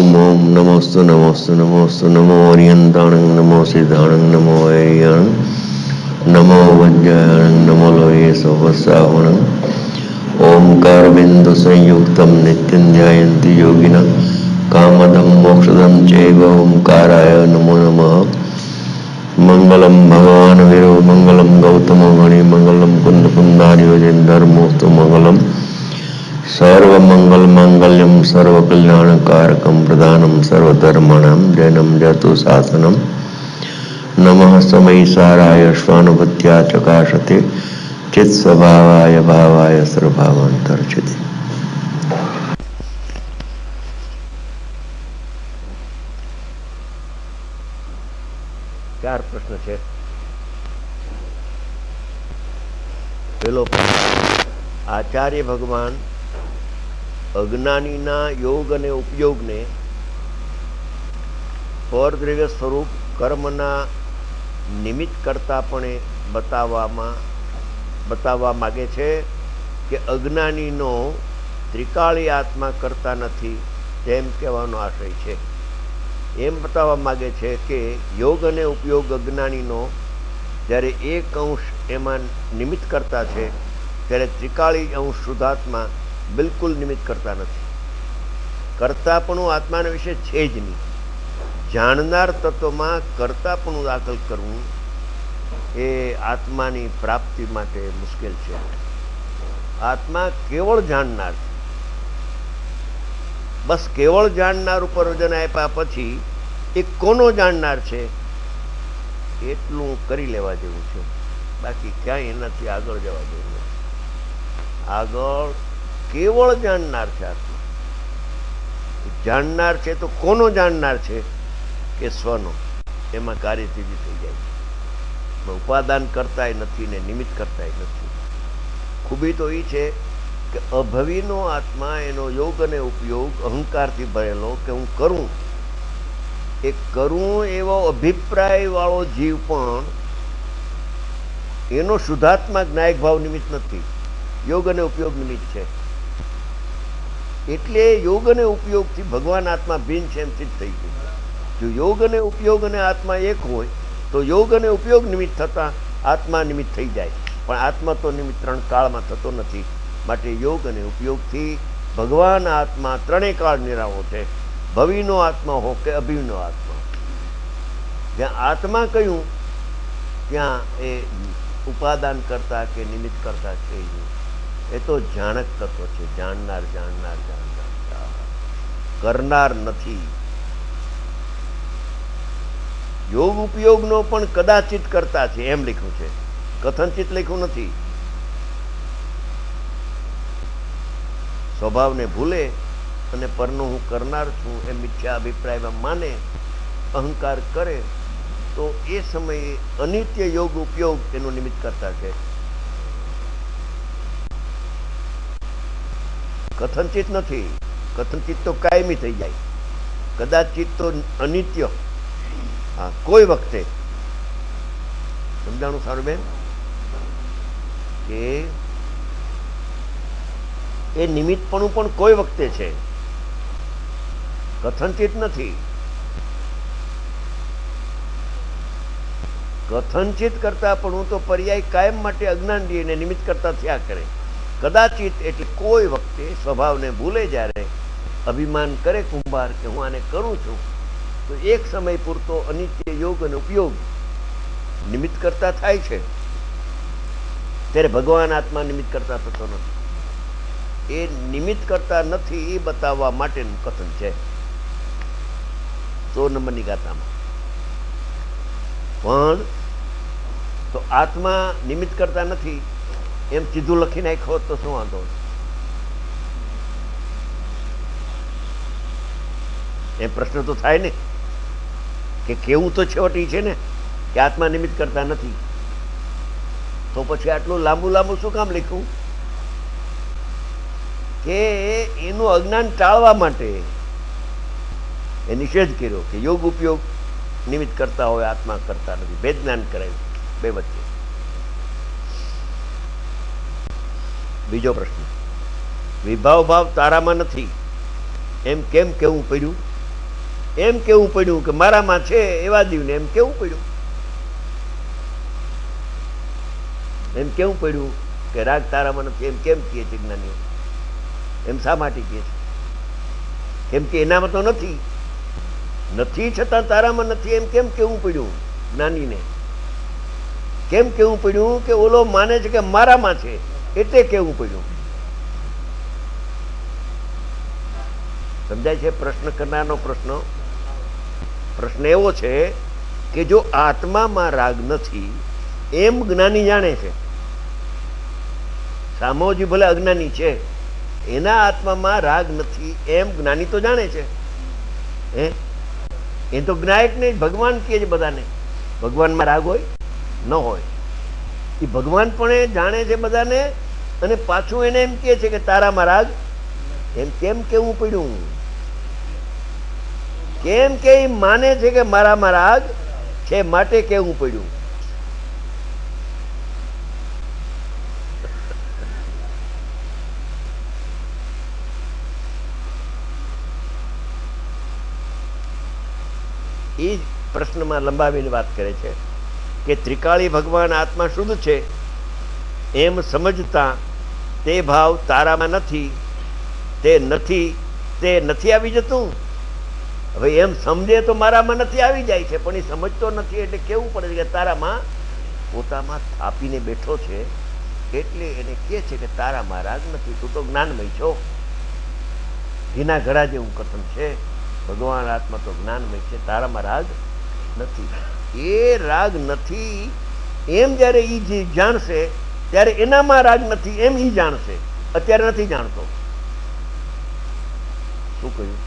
ओम ओम नमोस्तु नमोस्तु नमोस्तु नमो ओरियंताणं नमो सिद्धाणं नमो ऐर्याणं नमो वज्रायणं नमो लोये सोपस्सावणं ओंकार बिंदु संयुक्तं नित्यं ध्यायन्ति योगिनः कामदं मोक्षदं चैव ओंकाराय नमो नमः। मंगलम भगवान वीरो मंगलम गौतम मणि मंगलम कुंद कुंदारियोजन धर्मोस्तु मंगलम सर्वमंगल मांगल्यम सर्वकल्याणकारकम प्रधानम सर्वधर्माणां जैनम जतु शासनम नमः समय साराय स्वानुभूत्या चकाशते चित् स्वभावाय भावाय सर्वभावांतर्चिते। चार प्रश्न है। पहलो प्रश्न, आचार्य भगवान अज्ञानीना योग ने उपयोग ने परद्रव्य स्वरूप कर्मना निमित्त करतापणे बतावा मागे छे कि अज्ञानीनो त्रिकाળી आत्मा करता नहीं तेम कहेवानो आशय छे। एम बतावा मागे छे कि योग ने उपयोग अज्ञानीनो જ્યારે એક અંશ એમાં નિમિત્ત કરતા છે ત્યારે ત્રિકાળી અંશ શુદ્ધાત્મા બિલકુલ નિમિત્ત કરતા નથી. કર્તાપણું આત્માના વિશે છે જ નહીં. જાણનાર તત્વમાં કર્તાપણું દાખલ કરવું એ આત્માની પ્રાપ્તિ માટે મુશ્કેલ છે. આત્મા કેવળ જાણનાર, બસ કેવળ જાણનાર ઉપર વજન આપ્યા પછી એ કોનો જાણનાર છે એટલું કરી લેવા જેવું છે. બાકી ક્યાંય એનાથી આગળ જવા જેવું નથી. આગળ કેવળ જાણનાર છે આત્મા. જાણનાર છે તો કોનો જાણનાર છે કે સ્વનો. એમાં કાર્યસિદ્ધિ થઈ જાય છે. ઉપાદાન કરતાય નથી ને નિમિત્ત કરતાય નથી. ખૂબી તો એ છે કે અભવીનો આત્મા એનો યોગ અને ઉપયોગ અહંકારથી ભરેલો કે હું કરું એ કરું એવો અભિપ્રાય વાળો જીવ પણ એનો શુદ્ધાત્મા જ્ઞાયક ભાવ નિમિત્ત નથી, યોગ અને ઉપયોગ નિમિત્ત છે. એટલે યોગ અને ઉપયોગથી ભગવાન આત્મા ભિન્ન છે એમ સિદ્ધ થઈ ગયું. જો યોગ અને ઉપયોગ અને આત્મા એક હોય તો યોગ અને ઉપયોગ નિમિત્ત થતા આત્મા નિમિત્ત થઈ જાય. પણ આત્મા તો નિમિત્ત ત્રણ કાળમાં થતો નથી. માટે યોગ અને ઉપયોગથી ભગવાન આત્મા ત્રણેય કાળ નિરાળો છે. ભવિનો આત્મા હો કે અભિનો આત્મા. જ્યાં આત્મા કહ્યું ત્યાં એ ઉપાદાન કરતા કે નિમિત્ત કરતા છે. એ તો જાણક તત્વ છે. જાણનાર જાણનાર જાણનાર, કરનાર નથી. યોગ ઉપયોગનો પણ કદાચિત કરતા છે એમ લખ્યું છે, કથનચિત લખ્યું નથી. સ્વભાવને ભૂલે અને પરનો હું કરનાર છું એમ મિથ્યા અભિપ્રાયમાં માને, અહંકાર કરે તો એ સમયે અનિત્ય યોગ ઉપયોગ એનું નિમિત્ત કરતા છે. કથનચિત નથી. કથનચિત તો કાયમી થઈ જાય. કદાચિત તો અનિત્ય. હા, કોઈ વખતે સમજાણું સારું બેન કે એ નિમિત્તપણું પણ કોઈ વખતે છે, કથનચિત નથી. કથનચિત કરતા પણ તો પર્યાય કાયમ માટે અજ્ઞાન રહીને નિમિત્ત કરતા થયા કરે. કદાચિત એટલે કોઈ વખતે સ્વભાવને ભૂલે જ્યારે અભિમાન કરે કુંભાર કે હું આને કરું છું તો એક સમય પૂરતો અનિત્ય યોગ અને ઉપયોગ નિમિત્ત કરતા થાય છે. ત્યારે ભગવાન આત્મા નિમિત્ત કરતા થતો નથી. એ નિમિત્ત કરતા નથી એ બતાવવા માટેનું કથન છે 100 નંબરની ગાથામાં. પણ તો આત્મા નિમિત્ત કરતા નથી એમ સીધું લખી નાખ્યો તો શું વાંધો? એમ પ્રશ્ન તો થાય ને કે કેવું તો છેવટી છે ને કે આત્મા નિમિત્ત કરતા નથી. તો પછી આટલું લાંબુ લાંબુ શું કામ લખ્યું? કે એનું અજ્ઞાન ટાળવા માટે એ નિષેધ કર્યો કે યોગ ઉપયોગ નિમિત્ત કરતા હોય, આત્મા કરતા નથી. ભેદ જ્ઞાન કરાયું બે વચ્ચે. બીજો પ્રશ્ન, વિભાવ ભાવ તારામાં નથી એમ કેમ કેવું પડ્યું? એમ કેવું પડ્યું કે મારામાં છે એવા દીવને એમ કેવું પડ્યું, એમ કેવું પડ્યું કે રાગ તારામાં નથી એમ કેમ કહે છે જ્ઞાનીઓ? એમ શા માટે કહે છે? કેમ કે એનામાં તો નથી, નથી છતાં તારામાં નથી એમ કેમ કેવું પડ્યું જ્ઞાનીને? કેમ કેવું પડ્યું કે ઓલો માને છે કે મારામાં છે એટલે કેવું પડ્યું? સમજાય છે પ્રશ્ન કરનારનો પ્રશ્ન? પ્રશ્ન એવો છે કે જો આત્મામાં રાગ નથી એમ જ્ઞાની જાણે છે, સામોજી ભલે અજ્ઞાની છે, એના આત્મામાં રાગ નથી એમ જ્ઞાની તો જાણે છે. એ તો જ્ઞાયક ને ભગવાન કહે છે બધાને. ભગવાનમાં રાગ હોય ન હોય એ ભગવાન પણ એ જાણે છે બધાને, અને પાછું એને એમ કહે છે કે તારામાં રાગ. એમ કેમ કેવું પડ્યું? કેમ કે એ માને છે કે મારામાં રાગ છે માટે કેવું પડ્યું? એ પ્રશ્નમાં લંબાવીને વાત કરે છે કે ત્રિકાળી ભગવાન આત્મા શુદ્ધ છે એમ સમજતા તે ભાવ તારામાં નથી, તે નથી આવી જતું. હવે એમ સમજે તો મારામાં નથી આવી જાય છે, પણ એ સમજતો નથી એટલે કેવું પડે છે કે તારામાં પોતામાં થાપીને બેઠો છે એટલે એને કહે છે કે તારામાં રાગ નથી, તું તો જ્ઞાનમય છો. ઘીના ઘડા જેવું કથન છે. ભગવાન આત્મા તો જ્ઞાનમય છે, તારામાં રાગ નથી. એ રાગ નથી એમ જ્યારે એ જાણશે ત્યારે એનામાં રાગ નથી એમ એ જાણશે. અત્યારે નથી જાણતો. શું કહ્યું?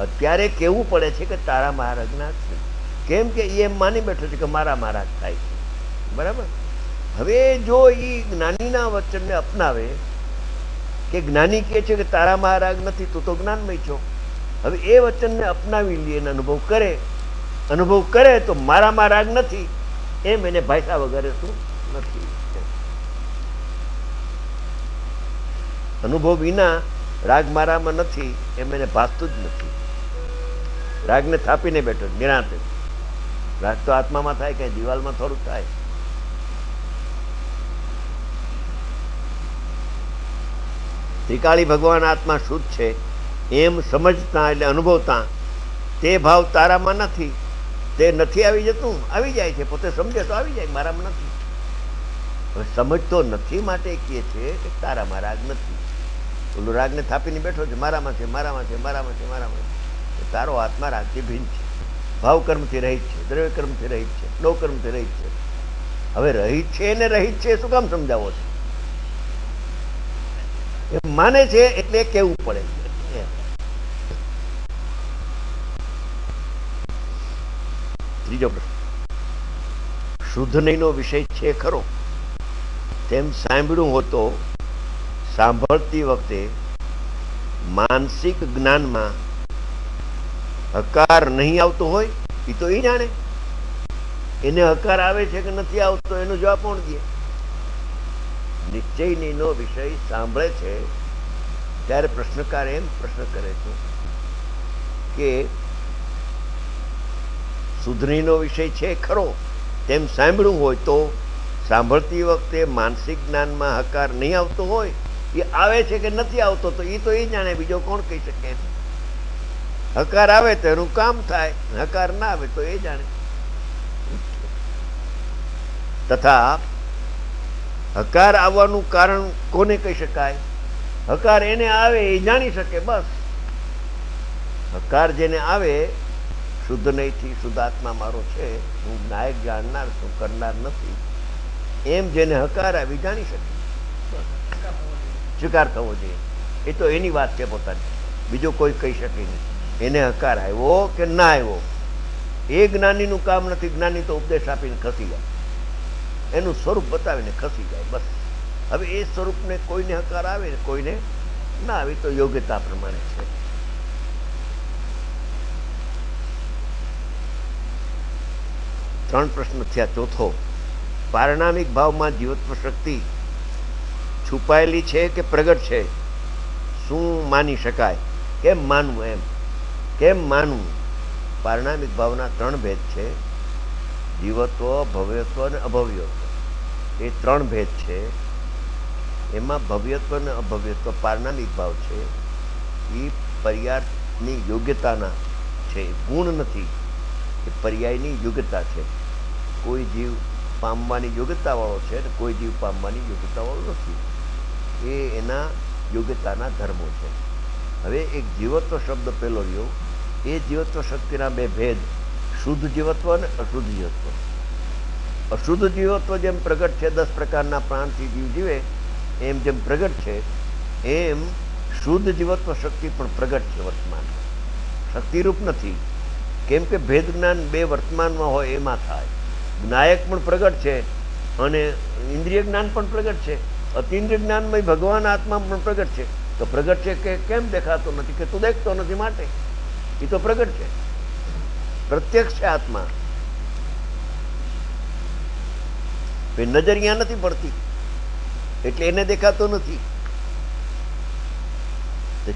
અત્યારે કેવું પડે છે કે તારામાં રાગ નથી, કેમ કે એ એમ માની બેઠો છે કે મારામાં રાગ થાય છે. બરાબર. હવે જો એ જ્ઞાનીના વચનને અપનાવે કે જ્ઞાની કહે છે કે તારામાં રાગ નથી, તું તો જ્ઞાનમય છો. હવે એ વચનને અપનાવી લે, એને અનુભવ કરે તો મારામાં રાગ નથી એમ એને ભાષા વગર તું નથી. અનુભવ વિના રાગ મારામાં નથી એમ એને ભાસતું જ નથી. રાગને થાપીને બેઠો નિરાંતે. રાગ તો આત્મામાં થાય કે દિવાલમાં થોડુંક થાય. ત્રિકાળી ભગવાન આત્મા શુદ્ધ છે એમ સમજતા એટલે અનુભવતા તે ભાવ તારામાં નથી, તે નથી આવી જતું. આવી જાય છે, પોતે સમજે તો આવી જાય, મારામાં નથી. હવે સમજતો નથી માટે કહે છે કે તારામાં રાગ નથી. ઓલું રાગને થાપીને બેઠો છે મારામાં છે, મારામાં છે, મારામાં છે, મારામાં છે. તારો આત્મા રાગથી ભિન્ન છે, ભાવ કર્મથી રહિત છે, દ્રવ્ય કર્મથી રહિત છે, ડો કર્મથી રહિત છે. હવે રહિત છે ને રહિત છે શું કામ સમજાવો છો? એ માને છે એટલે કેવું પડે છે. ત્રીજો પ્રશ્ન, શુદ્ધ નહીંનો વિષય છે ખરો તેમ સાંભળ્યું હો તો સાંભળતી વખતે માનસિક જ્ઞાનમાં હકાર નહીં આવતો હોય એ તો એ જાણે. એને હકાર આવે છે કે નથી આવતો એનો જવાબ કોણ દે? નિશ્ચયનો વિષય સાંભળે છે ત્યારે પ્રશ્નકાર એમ પ્રશ્ન કરે છે કે શુદ્ધનીનો વિષય છે ખરો તેમ સાંભળ્યું હોય તો સાંભળતી વખતે માનસિક જ્ઞાનમાં હકાર નહીં આવતો હોય, એ આવે છે કે નથી આવતો તો એ જાણે, બીજો કોણ કહી શકે? હકાર આવે તો એનું કામ થાય, હકાર ના આવે તો એ જાણે. તથા હકાર આવવાનું કારણ કોને કહી શકાય? હકાર એને આવે એ જાણી શકે બસ. હકાર જેને આવે શુદ્ધ નહીંથી શુદ્ધ આત્મા મારો છે, હું નાયક જાણનાર છું, કરનાર નથી, એમ જેને હકાર આવી જાણી શકે. સ્વીકાર થવો જોઈએ. એ તો એની વાત છે પોતાની, બીજો કોઈ કહી શકે નહીં. એને હકાર આવ્યો કે ના આવ્યો એ જ્ઞાનીનું કામ નથી. જ્ઞાની તો ઉપદેશ આપીને ખસી જાય, એનું સ્વરૂપ બતાવીને ખસી જાય બસ. હવે એ સ્વરૂપને કોઈને હકાર આવે ને કોઈને ના આવે તો યોગ્યતા પ્રમાણે છે. ત્રણ પ્રશ્ન થયા. ચોથો, પારણામિક ભાવમાં જીવત્વ શક્તિ છુપાયેલી છે કે પ્રગટ છે શું માની શકાય, કેમ માનવું, એમ કેમ માનવું. પારણામિક ભાવના 3 ભેદ છે: જીવત્વ, ભવ્યત્વ અને અભવ્યત્વ. એ 3 ભેદ છે. એમાં ભવ્યત્વ અને અભવ્યત્વ પારણામિક ભાવ છે. એ પર્યાયની યોગ્યતાના છે, ગુણ નથી. એ પર્યાયની યોગ્યતા છે. કોઈ જીવ પામવાની યોગ્યતાવાળો છે અને કોઈ જીવ પામવાની યોગ્યતાવાળો નથી. એ એના યોગ્યતાના ધર્મો છે. હવે એક જીવત્વ શબ્દ પેલો રહ્યો. એ જીવત્વ શક્તિના 2 ભેદ: શુદ્ધ જીવત્વ અને અશુદ્ધ જીવત્વ. અશુદ્ધ જીવત્વ જેમ પ્રગટ છે, 10 પ્રકારના પ્રાણથી જીવ જીવે એમ જેમ પ્રગટ છે, એમ શુદ્ધ જીવત્વ શક્તિ પણ પ્રગટ છે વર્તમાન, શક્તિરૂપ નથી. કેમ કે ભેદ જ્ઞાન 2 વર્તમાનમાં હોય એમાં થાય. જ્ઞાયક પણ પ્રગટ છે અને ઇન્દ્રિય જ્ઞાન પણ પ્રગટ છે. અતિન્દ્રિય જ્ઞાનમાં ભગવાન આત્મા પણ પ્રગટ છે. તો પ્રગટ છે કે કેમ દેખાતો નથી? કે તું દેખતો નથી માટે. એ તો પ્રગટ છે, પ્રત્યક્ષ છે આત્મા. નજર અહીંયા નથી પડતી એટલે એને દેખાતો નથી.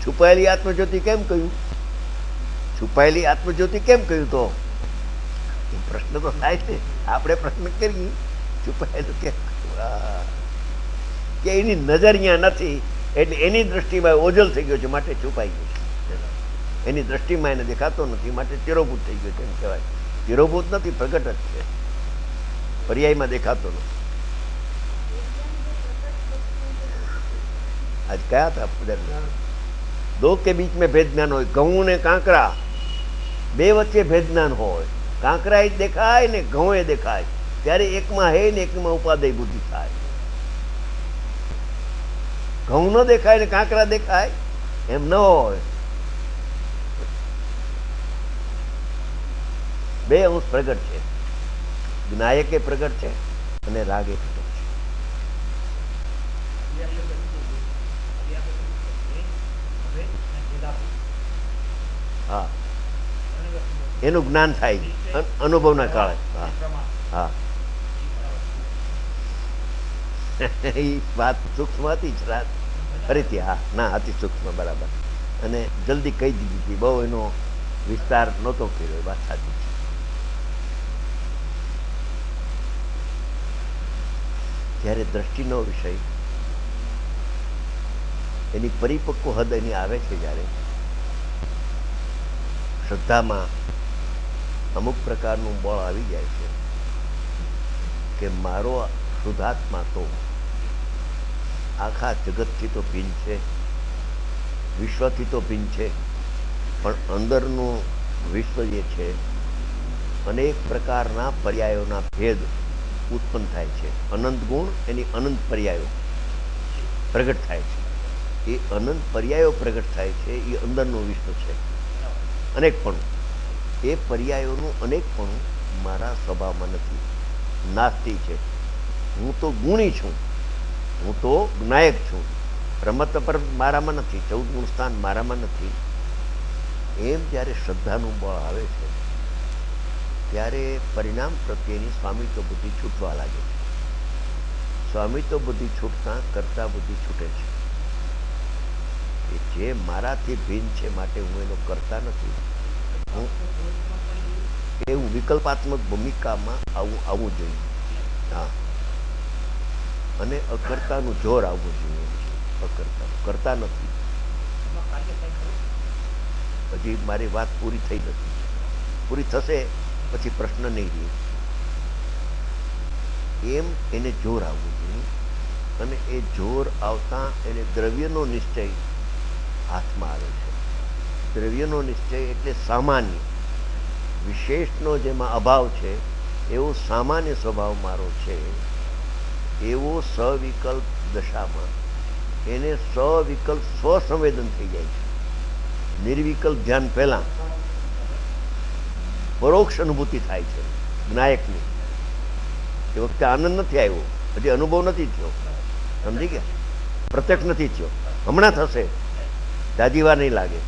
છુપાયેલી આત્મજ્યોતિ કેમ કહ્યું? છુપાયેલી આત્મજ્યોતિ કેમ કહ્યું? તો પ્રશ્ન તો થાય છે. આપણે પ્રશ્ન કરીએ છુપાયેલું કેમ કે એની નજર અહીંયા નથી એટલે એની દ્રષ્ટિમાં ઓજલ થઈ ગયો છે માટે છુપાઈ ગયો છે. એની દ્રષ્ટિમાં એને દેખાતો નથી માટે ચિરોભૂત થઈ ગયો છે એમ કહેવાય. ચિરોભૂત નથી, પ્રગટ જ છે, પર્યાયમાં દેખાતો નથી. આજ કયા હતા? 2 के बीच में भेद ज्ञान હોય. ઘઉં ને કાંકરા 2 વચ્ચે ભેદ જ્ઞાન હોય. કાંકરા એ દેખાય ને ઘઉં એ દેખાય, ત્યારે એકમાં હે ને એકમાં ઉપાદેય બુદ્ધિ થાય. ઘઉં ન દેખાય ને કાંકરા દેખાય એમ ન હોય. 2 અંશ પ્રગટ છે. જ્ઞાયકે પ્રગટ છે અને રાગે પ્રગટ છે. હા, એનું જ્ઞાન થાય અનુભવના કાળે. હા હા, એ વાત સૂક્ષ્મ હતી જ રાત ફરીથી. હા ના, અતિ સૂક્ષ્મ, બરાબર. અને જલ્દી કહી દીધી હતી, બહુ એનો વિસ્તાર નહોતો કર્યો. વાત સાચી છે. જ્યારે દ્રષ્ટિનો વિષય એની પરિપક્વ હદ એની આવે છે, જ્યારે શ્રદ્ધામાં અમુક પ્રકારનું બળ આવી જાય છે કે મારો શુદ્ધાત્મા તો આખા જગતથી તો ભિન્ન છે, વિશ્વથી તો ભિન્ન છે, પણ અંદરનું વિશ્વ જે છે અનેક પ્રકારના પર્યાયોના ભેદ ઉત્પન્ન થાય છે. અનંત ગુણ, એની અનંત પર્યાયો પ્રગટ થાય છે. એ અનંત પર્યાયો પ્રગટ થાય છે. એ અંદરનું વિશ્વ છે, અનેકપણું. એ પર્યાયોનું અનેકપણું મારા સ્વભાવમાં નથી, નાસ્તી છે. હું તો ગુણી છું, હું તો જ્ઞાયક છું. રમત પર મારામાં નથી, 14 ગુણ સ્થાન મારામાં નથી. એમ જ્યારે શ્રદ્ધાનું બળ આવે છે ત્યારે પરિણામ પ્રત્યેની સ્વામિત્વ બુદ્ધિ છૂટવા લાગે છે. સ્વામિત્વ બુદ્ધિ છૂટતા કરતા બુદ્ધિ છૂટે છે. કે જે મારાથી ભિન્ન છે માટે હું એનો કરતા નથી. હું વિકલ્પાત્મક ભૂમિકામાં આવવું જોઈએ. હા, અને અકર્તાનું જોર આવવું જોઈએ. કરતા નથી. હજી મારી વાત પૂરી થઈ નથી. પૂરી થશે પછી પ્રશ્ન નહીં રહે. એમ એને જોર આવવું જોઈએ. અને એ જોર આવતા એને દ્રવ્યનો નિશ્ચય હાથમાં આવે છે. દ્રવ્યનો નિશ્ચય એટલે સામાન્ય, વિશેષનો જેમાં અભાવ છે એવો સામાન્ય સ્વભાવ મારો છે. એવો સવિકલ્પ દશામાં એને સવિકલ્પ સ્વસંવેદન થઈ જાય છે. નિર્વિકલ્પ ધ્યાન પહેલા પરોક્ષ અનુભૂતિ થાય છે જ્ઞાયકની. એ વખતે આનંદ નથી આવ્યો, હજી અનુભવ નથી થયો. સમજી ગયા? પ્રત્યક્ષ નથી થયો. હમણાં થશે, દાદી વાર નહીં લાગે.